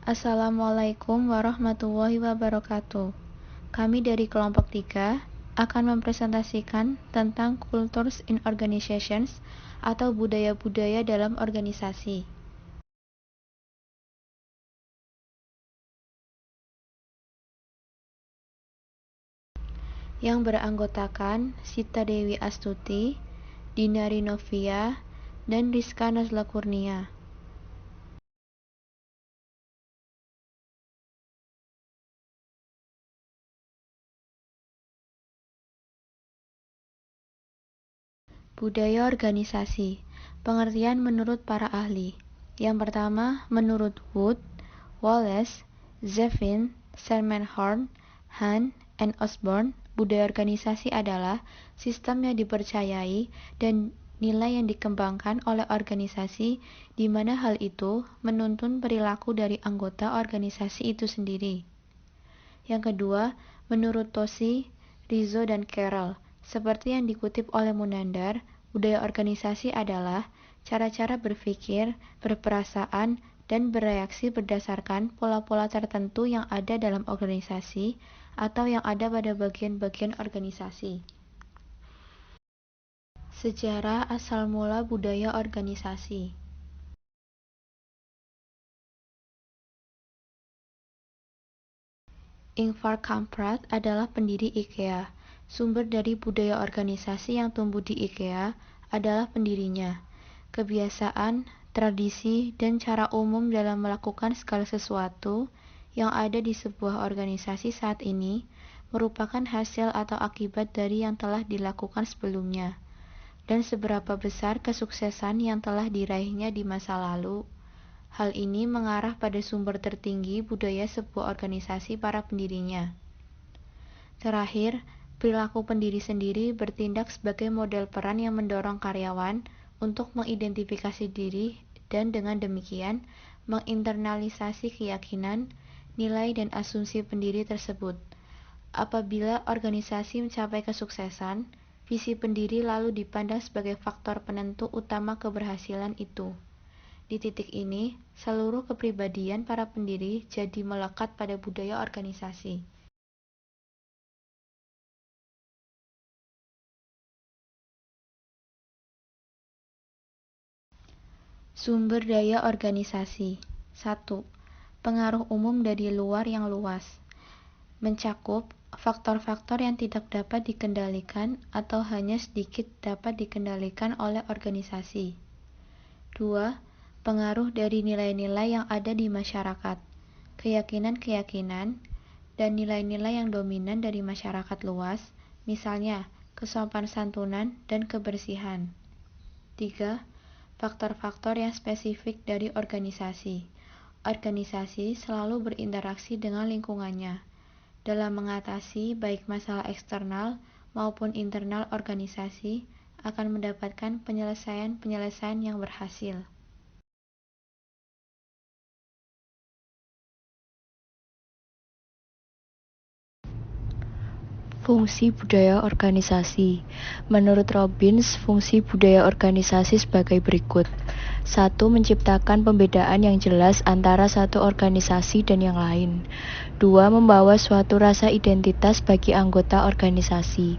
Assalamualaikum warahmatullahi wabarakatuh. Kami dari kelompok 3 akan mempresentasikan tentang Cultures in Organizations atau budaya-budaya dalam organisasi. Yang beranggotakan Sita Dewi Astuti, Dina Rinovia, dan Rizka Nazla Kurnia. Budaya organisasi. Pengertian menurut para ahli. Yang pertama, menurut Wood, Wallace, Zevin, Sermenhorn, Hahn, and Osborne, budaya organisasi adalah sistem yang dipercayai dan nilai yang dikembangkan oleh organisasi di mana hal itu menuntun perilaku dari anggota organisasi itu sendiri. Yang kedua, menurut Tosi, Rizzo, dan Carroll, seperti yang dikutip oleh Munandar, budaya organisasi adalah cara-cara berpikir, berperasaan, dan bereaksi berdasarkan pola-pola tertentu yang ada dalam organisasi atau yang ada pada bagian-bagian organisasi. Sejarah asal mula budaya organisasi. Ingvar Kamprad adalah pendiri IKEA. Sumber dari budaya organisasi yang tumbuh di IKEA adalah pendirinya, kebiasaan, tradisi, dan cara umum dalam melakukan segala sesuatu yang ada di sebuah organisasi saat ini merupakan hasil atau akibat dari yang telah dilakukan sebelumnya, dan seberapa besar kesuksesan yang telah diraihnya di masa lalu. Hal ini mengarah pada sumber tertinggi budaya sebuah organisasi para pendirinya. Terakhir, perilaku pendiri sendiri bertindak sebagai model peran yang mendorong karyawan untuk mengidentifikasi diri dan dengan demikian menginternalisasi keyakinan, nilai, dan asumsi pendiri tersebut. Apabila organisasi mencapai kesuksesan, visi pendiri lalu dipandang sebagai faktor penentu utama keberhasilan itu. Di titik ini, seluruh kepribadian para pendiri jadi melekat pada budaya organisasi. Sumber daya organisasi. 1. Pengaruh umum dari luar yang luas. Mencakup faktor-faktor yang tidak dapat dikendalikan atau hanya sedikit dapat dikendalikan oleh organisasi. 2. Pengaruh dari nilai-nilai yang ada di masyarakat, keyakinan-keyakinan, dan nilai-nilai yang dominan dari masyarakat luas, misalnya kesopan santunan dan kebersihan. 3. Faktor-faktor yang spesifik dari organisasi. Organisasi selalu berinteraksi dengan lingkungannya dalam mengatasi baik masalah eksternal maupun internal organisasi akan mendapatkan penyelesaian-penyelesaian yang berhasil. Fungsi budaya organisasi. Menurut Robbins, fungsi budaya organisasi sebagai berikut. 1. Menciptakan pembedaan yang jelas antara satu organisasi dan yang lain. 2. Membawa suatu rasa identitas bagi anggota organisasi.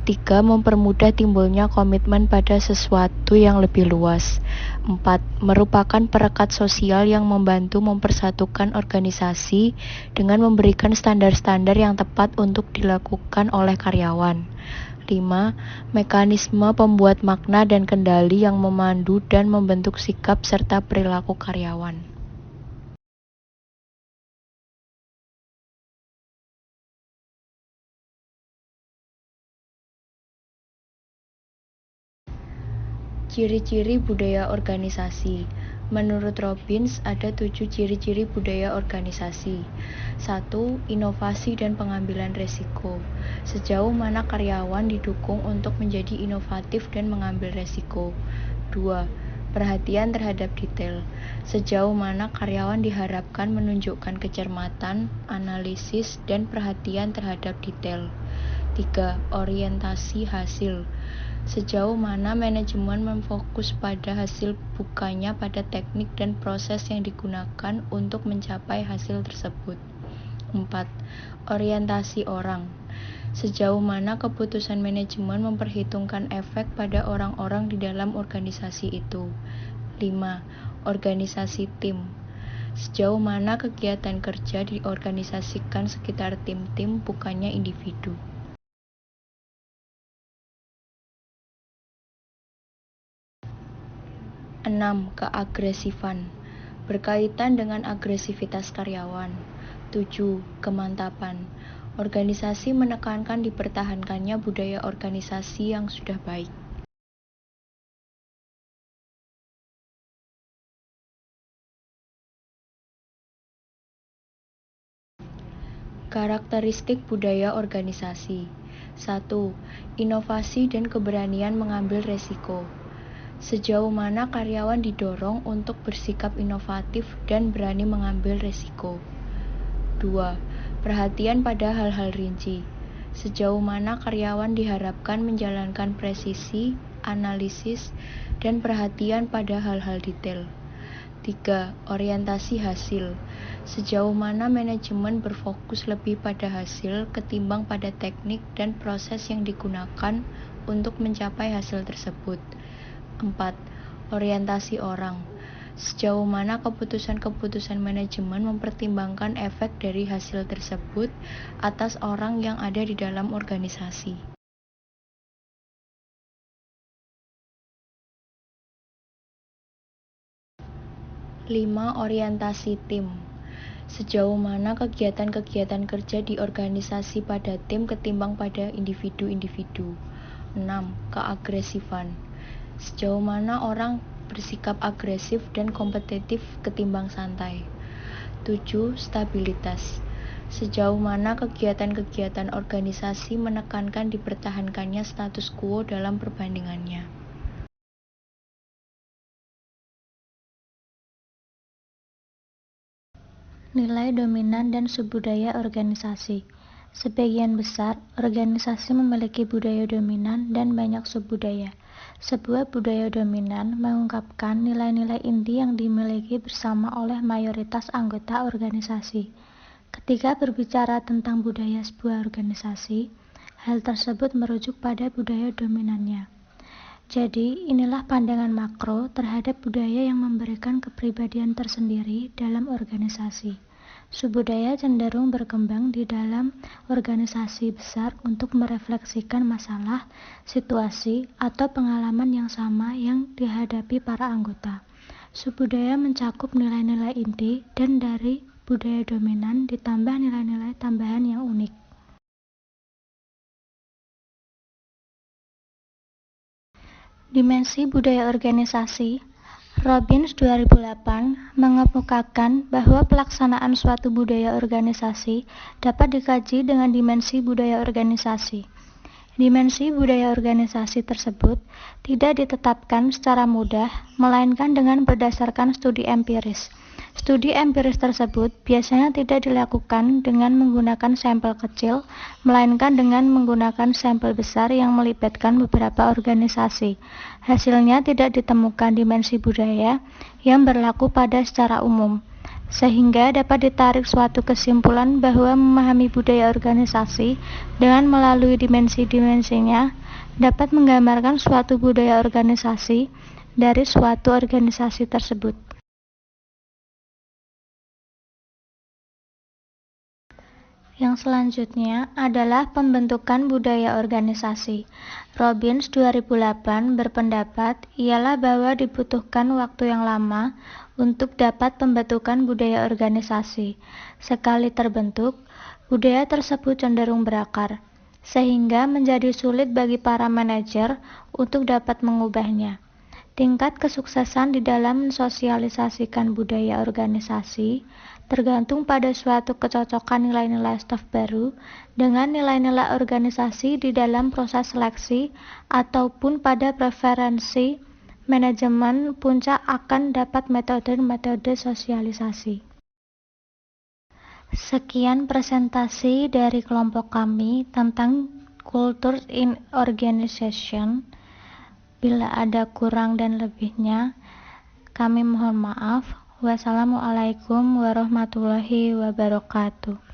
3. Mempermudah timbulnya komitmen pada sesuatu yang lebih luas. 4. Merupakan perekat sosial yang membantu mempersatukan organisasi dengan memberikan standar-standar yang tepat untuk dilakukan oleh karyawan. 5. Mekanisme pembuat makna dan kendali yang memandu dan membentuk sikap serta perilaku karyawan. Ciri-ciri budaya organisasi. Menurut Robbins, ada 7 ciri-ciri budaya organisasi. 1. Inovasi dan pengambilan resiko. Sejauh mana karyawan didukung untuk menjadi inovatif dan mengambil resiko. 2. Perhatian terhadap detail. Sejauh mana karyawan diharapkan menunjukkan kecermatan, analisis, dan perhatian terhadap detail. 3. Orientasi hasil. Sejauh mana manajemen memfokus pada hasil bukannya pada teknik dan proses yang digunakan untuk mencapai hasil tersebut. 4. Orientasi orang. Sejauh mana keputusan manajemen memperhitungkan efek pada orang-orang di dalam organisasi itu. 5. Organisasi tim. Sejauh mana kegiatan kerja diorganisasikan sekitar tim-tim bukannya individu. Enam, keagresifan. Berkaitan dengan agresivitas karyawan. 7. Kemantapan. Organisasi menekankan dipertahankannya budaya organisasi yang sudah baik. Karakteristik budaya organisasi. 1. Inovasi dan keberanian mengambil resiko. Sejauh mana karyawan didorong untuk bersikap inovatif dan berani mengambil resiko. 2. Perhatian pada hal-hal rinci. Sejauh mana karyawan diharapkan menjalankan presisi, analisis, dan perhatian pada hal-hal detail. 3. Orientasi hasil. Sejauh mana manajemen berfokus lebih pada hasil ketimbang pada teknik dan proses yang digunakan untuk mencapai hasil tersebut. 4. Orientasi orang. Sejauh mana keputusan-keputusan manajemen mempertimbangkan efek dari hasil tersebut atas orang yang ada di dalam organisasi. 5. Orientasi tim. Sejauh mana kegiatan-kegiatan kerja di organisasi pada tim ketimbang pada individu-individu. 6. Keagresifan. Sejauh mana orang bersikap agresif dan kompetitif ketimbang santai. 7. Stabilitas. Sejauh mana kegiatan-kegiatan organisasi menekankan dipertahankannya status quo dalam perbandingannya. Nilai dominan dan subbudaya organisasi. Sebagian besar, organisasi memiliki budaya dominan dan banyak subbudaya. Sebuah budaya dominan mengungkapkan nilai-nilai inti yang dimiliki bersama oleh mayoritas anggota organisasi. Ketika berbicara tentang budaya sebuah organisasi, hal tersebut merujuk pada budaya dominannya. Jadi, inilah pandangan makro terhadap budaya yang memberikan kepribadian tersendiri dalam organisasi. Subbudaya cenderung berkembang di dalam organisasi besar untuk merefleksikan masalah, situasi, atau pengalaman yang sama yang dihadapi para anggota. Subbudaya mencakup nilai-nilai inti dan dari budaya dominan ditambah nilai-nilai tambahan yang unik. Dimensi budaya organisasi. Robbins 2008 mengemukakan bahwa pelaksanaan suatu budaya organisasi dapat dikaji dengan dimensi budaya organisasi. Dimensi budaya organisasi tersebut tidak ditetapkan secara mudah, melainkan dengan berdasarkan studi empiris. Studi empiris tersebut biasanya tidak dilakukan dengan menggunakan sampel kecil, melainkan dengan menggunakan sampel besar yang melibatkan beberapa organisasi. Hasilnya tidak ditemukan dimensi budaya yang berlaku pada secara umum, sehingga dapat ditarik suatu kesimpulan bahwa memahami budaya organisasi dengan melalui dimensi-dimensinya dapat menggambarkan suatu budaya organisasi dari suatu organisasi tersebut. Yang selanjutnya adalah pembentukan budaya organisasi. Robbins 2008 berpendapat ialah bahwa dibutuhkan waktu yang lama untuk dapat pembentukan budaya organisasi. Sekali terbentuk, budaya tersebut cenderung berakar, sehingga menjadi sulit bagi para manajer untuk dapat mengubahnya. Tingkat kesuksesan di dalam mensosialisasikan budaya organisasi tergantung pada suatu kecocokan nilai-nilai staf baru dengan nilai-nilai organisasi di dalam proses seleksi ataupun pada preferensi manajemen puncak akan dapat metode-metode sosialisasi. Sekian presentasi dari kelompok kami tentang Culture in organization. Bila ada kurang dan lebihnya, kami mohon maaf. Wassalamualaikum warahmatullahi wabarakatuh.